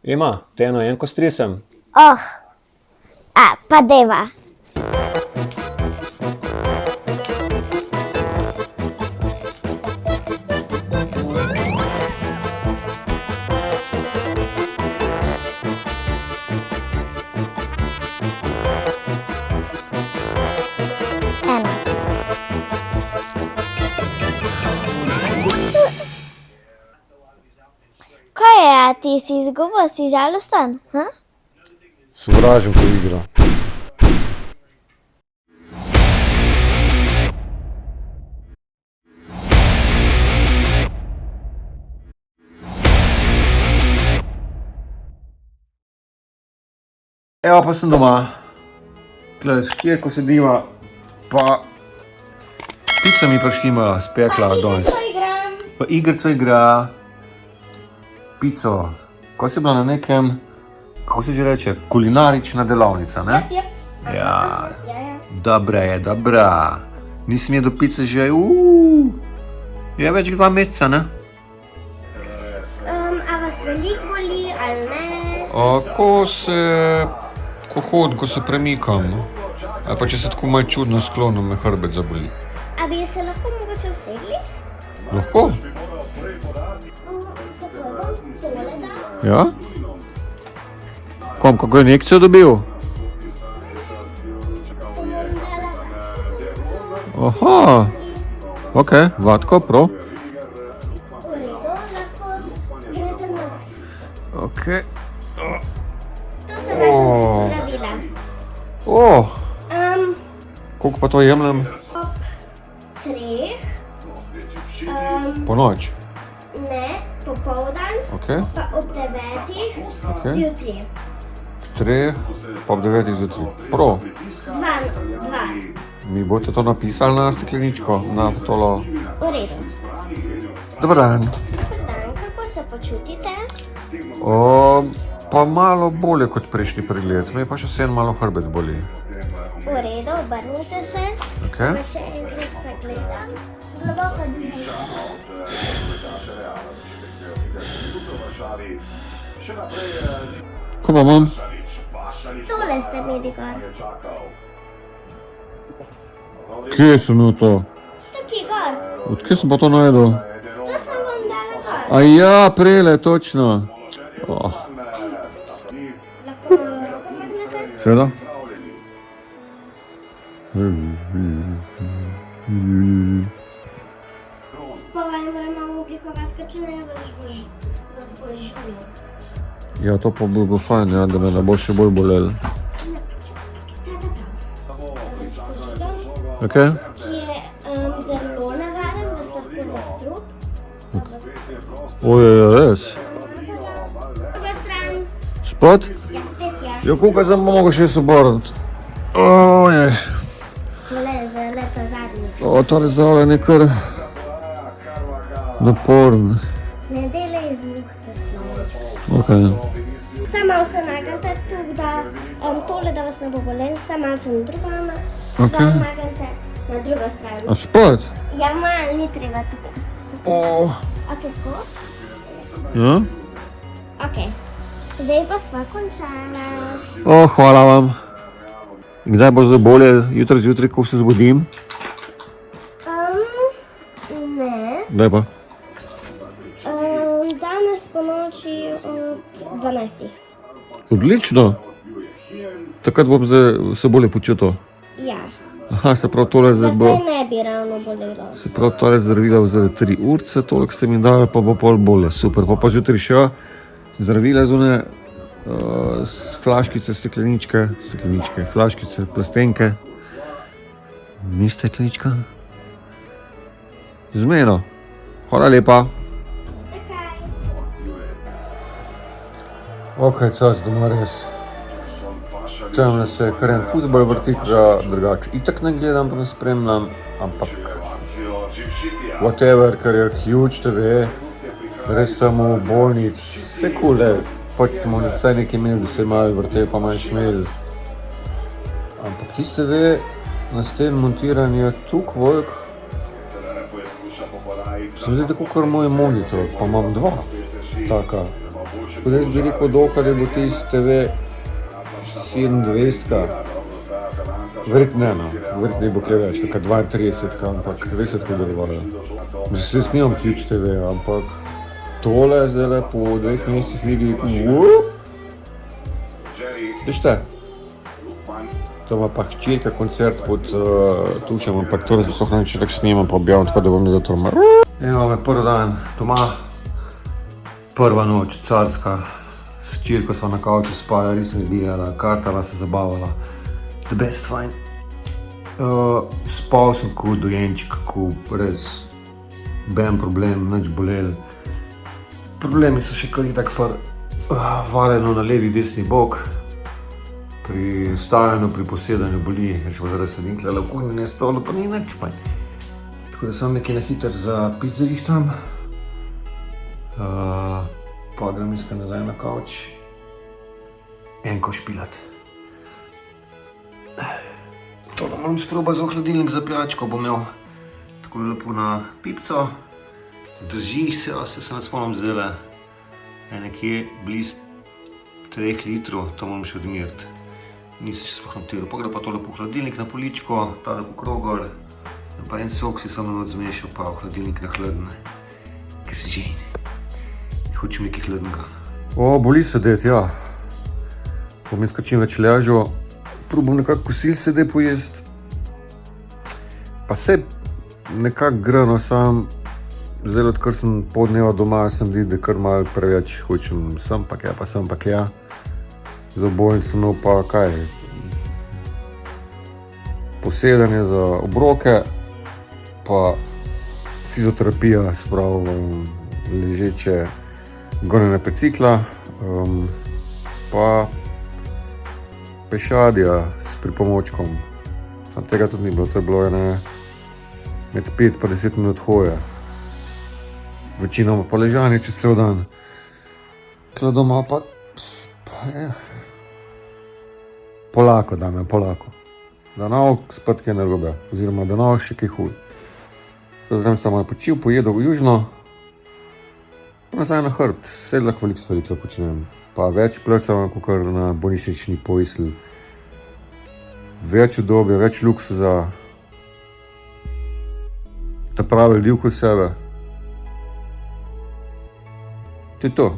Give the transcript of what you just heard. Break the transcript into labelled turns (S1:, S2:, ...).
S1: Ima, te eno enko strisem.
S2: Oh, pa deva. Ena. Kaj je, ti si izgubil, si žalosten? Ha?
S1: Sovražim to igro. Evo pa sem doma. Tle, s hčerko sediva, pa pica mi prištima spekla danes.
S2: igram.
S1: Pa igrico igra. Pico. Ko si bila na nekem, kako se že reče, kulinarična delavnica, ne?
S2: Jep.
S1: Ja,
S2: Ja.
S1: dobra je, dobra. Nisem jedel pice že, je več kot 2 meseca, ne?
S2: A vas veliko boli ali ne?
S1: Ko hodim, ko se premikam, ali pa če se tako malo čudno sklonim, me hrbet zaboli.
S2: A bi se lahko mogoče usedli?
S1: Lahko?
S2: Tole da.
S1: Ja? Kom, kako je injekcijo dobil?
S2: Sem vam dala.
S1: Aha, ok, vatko, prav.
S2: V redu, lahko greste nazaj.
S1: Ok.
S2: To so vaša zdravila.
S1: Koliko pa to jemljem?
S2: Ob 3,
S1: Po noč.
S2: ne, popoldan,
S1: Ok,
S2: pa ob 9
S1: ok.
S2: zjutraj.
S1: 3, pa ob 9 zjutraj. Prav.
S2: 2.
S1: Mi boste to napisali na stekleničko, na tolo.
S2: V redu.
S1: Dobar dan.
S2: Dobar dan, kako se počutite?
S1: Pa malo bolje kot prejšnji pregled, me pa še vseeno malo hrbet boli.
S2: V redu, obrnite se.
S1: Ok?
S2: Da še enkrat pregledam. Globoko dih.
S1: Ko pa imam?
S2: Tole ste imeli gor.
S1: Kje sem imel to?
S2: Tukaj gor.
S1: Odkje sem pa to najdel?
S2: To sem vam dala gor.
S1: A ja, prele, točno.
S2: Lahko malo roko obrnete.
S1: Seveda?
S2: Pa vam moramo oblikovati, ker če ne, vas bo živil.
S1: Ja, to pa bi bilo fajn, ja, da me ne bo še bolj bolel. Ok?
S2: Ki je zelo navaden, vas lahko za strup.
S1: Ojej, res?
S2: Druga stran,
S1: Spot?
S2: ja spet ja.
S1: Ja, koliko sem pa mogel še se obrniti? Ojej.
S2: Tole je za leto zadnji.
S1: Tole zdravljenje je kar naporno.
S2: Ne delaj iz muhce slovo.
S1: Ok.
S2: Samo malo se nagnete, tako da tole, da vas ne bo bolel, samo malo se na drugo
S1: Ok.
S2: nagnete na drugo stran.
S1: A spot?
S2: Ja, malo ni treba tukaj se. Ok, tako?
S1: Ja?
S2: Ok. Zdaj pa sva končala.
S1: Hvala vam. Kdaj bo zdaj bolje, jutri zjutraj, ko se zbudim?
S2: Ne.
S1: Kdaj pa?
S2: Danes po noči ob 12.
S1: Odlično. Takrat bom zdaj se bolje počutil.
S2: Ja.
S1: Aha, se pravi tole zdaj bo...
S2: Zdaj ne bi ravno bolelo.
S1: Se pravi tole zdravila za 3 urce, toliko ste mi dali, pa bo pol bolje. Super, pa zjutraj še zdravila zune, flaškice, stekleničke, flaškice, plastenke. Ni steklenička? Zmeno. Hvala lepa. Ok, cas doma res. Tamle se kar en fuzbol vrti, ki ga drugače itak ne gledam, pa ne spremljam, ampak whatever, ker je huge TV, res tam v bolnic, vse kule, pač smo vsaj nekaj imeli, da se malo vrte, pa manj šmel. Ampak tiste TV na sten montiran je tuk velik. Se mi zdi tako kar moj monitor, pa imam 2 taka. Tako da jaz bi rekel, dokler je bo tisti TV 27, verjetno ne, no. Verjetno je bo kaj več, kakor 32, ampak res je tako delovalo. Mislim, jaz nimam ključ TV, ampak tole zdaj po 2 mesecih vidi, veš te, to ima pa hčerka koncert pod Tušem, ampak to sploh ne če tako snimam, pa objavim, tako da bom za to mar. Evo me prvi dan doma, prva noč, carska, s hčerko sva na kavču spala, res sem gledala, kartala, se zabavala, the best fine. Spal sem kot dojenček, ko res ben problem, nič bolel. Problemi so še kar itak valeno na levi, desni bok. Pri stajanju, pri posedanju boli, še pa zaradi sedim tule v kuhinji na stolu, pa ni nič fajn. Tako da sem nekaj na hiter za pico rihtam. Pa grem iskati nazaj na kavč. En koš pilat. Tole moram sprobati za hladilnik za pijačko, bom imel tako lepo na pipco. Drži se, se ne spomnim zdajle, je nekje bliz 3 litrov, to moram še odmiriti. Nisem še sploh notiral, pa gre pa tole po hladilnik na poličko, tale po krogor. In pa en sok si samo noč zmešal, pa v hladilnik na hladne. Ker si žejn. Hočem nekaj hladnega. Boli sedeti, ja. Bom jaz čim več ležal. Probam nekako kosil sede pojest. Pa se nekako grano sam. Zdaj, odkar sem pol dneva doma, sem videl, da kar malo preveč hočem sem pa kja. Za bolnico imel pa kaj, posedanje za obroke, pa fizioterapija, sprav ležeče gonjene bicikla, pa pešadija s pripomočkom. Sam tega tudi ni bilo, to je bilo med 5 pa 10 minut hoje. Večinoma pa ležanje čez cel dan. Tule doma pa je. Polako, dame, polako. Da nauk spet kaj narobe, oziroma da nauk še kaj huj. Zdaj sem malo počil, pojedel v južno, pa nazaj na hrbt, sedlak veliko stvari tukaj počnem. Pa več plecavam, kakor na bolnišnični postelji. Več udobja, več luksuza, ta pravi ljubko sebe. To je to.